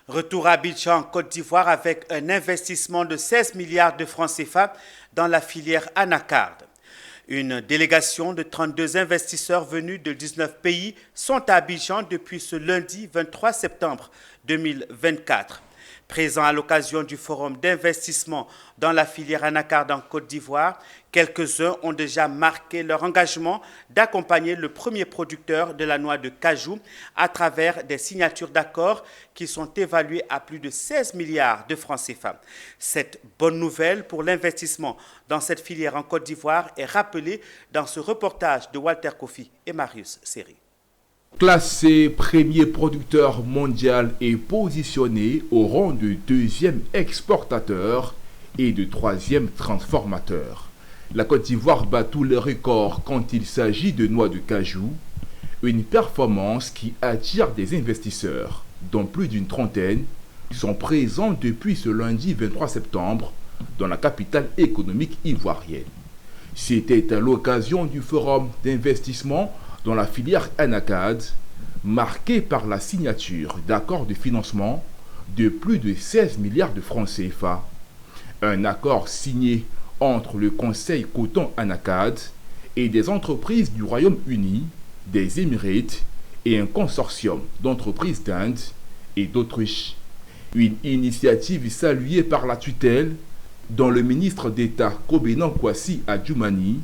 Retour à Abidjan, Côte d'Ivoire, avec un investissement de 16 milliards de francs CFA dans la filière anacarde. Une délégation de 32 investisseurs venus de 19 pays sont à Abidjan depuis ce lundi 23 septembre 2024. Présents à l'occasion du forum d'investissement dans la filière anacarde en Côte d'Ivoire, quelques-uns ont déjà marqué leur engagement d'accompagner le premier producteur de la noix de cajou à travers des signatures d'accords qui sont évaluées à plus de 16 milliards de francs CFA. Cette bonne nouvelle pour l'investissement dans cette filière en Côte d'Ivoire est rappelée dans ce reportage de Walter Kofi et Marius Seri. Classé premier producteur mondial et positionné au rang de deuxième exportateur et de troisième transformateur. La Côte d'Ivoire bat tous les records quand il s'agit de noix de cajou, une performance qui attire des investisseurs, dont plus d'une trentaine sont présents depuis ce lundi 23 septembre dans la capitale économique ivoirienne. C'était à l'occasion du forum d'investissement dans la filière anacarde, marquée par la signature d'accords de financement de plus de 16 milliards de francs CFA. Un accord signé entre le Conseil Coton Anacarde et des entreprises du Royaume-Uni, des Émirats et un consortium d'entreprises d'Inde et d'Autriche. Une initiative saluée par la tutelle, dont le ministre d'État Kobenan Kwasi Adjoumani,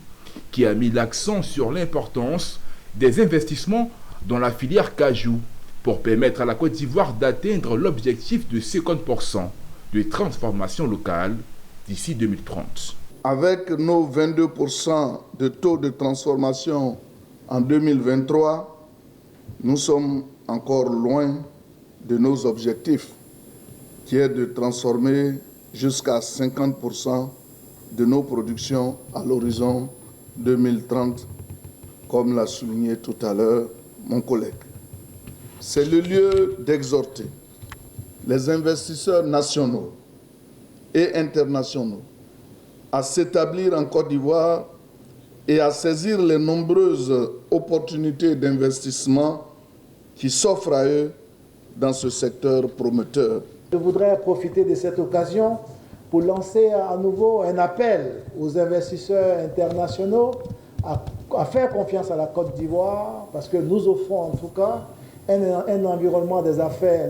qui a mis l'accent sur l'importance des investissements dans la filière cajou pour permettre à la Côte d'Ivoire d'atteindre l'objectif de 50% de transformation locale d'ici 2030. Avec nos 22% de taux de transformation en 2023, nous sommes encore loin de nos objectifs, qui est de transformer jusqu'à 50% de nos productions à l'horizon 2030, comme l'a souligné tout à l'heure mon collègue. C'est le lieu d'exhorter les investisseurs nationaux et internationaux à s'établir en Côte d'Ivoire et à saisir les nombreuses opportunités d'investissement qui s'offrent à eux dans ce secteur prometteur. Je voudrais profiter de cette occasion pour lancer à nouveau un appel aux investisseurs internationaux à faire confiance à la Côte d'Ivoire, parce que nous offrons en tout cas un environnement des affaires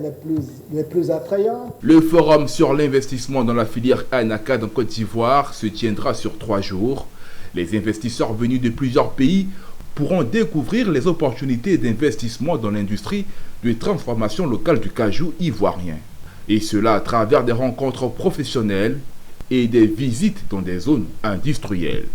les plus attrayants. Le forum sur l'investissement dans la filière anacarde en Côte d'Ivoire se tiendra sur 3 jours. Les investisseurs venus de plusieurs pays pourront découvrir les opportunités d'investissement dans l'industrie de transformation locale du cajou ivoirien. Et cela à travers des rencontres professionnelles et des visites dans des zones industrielles.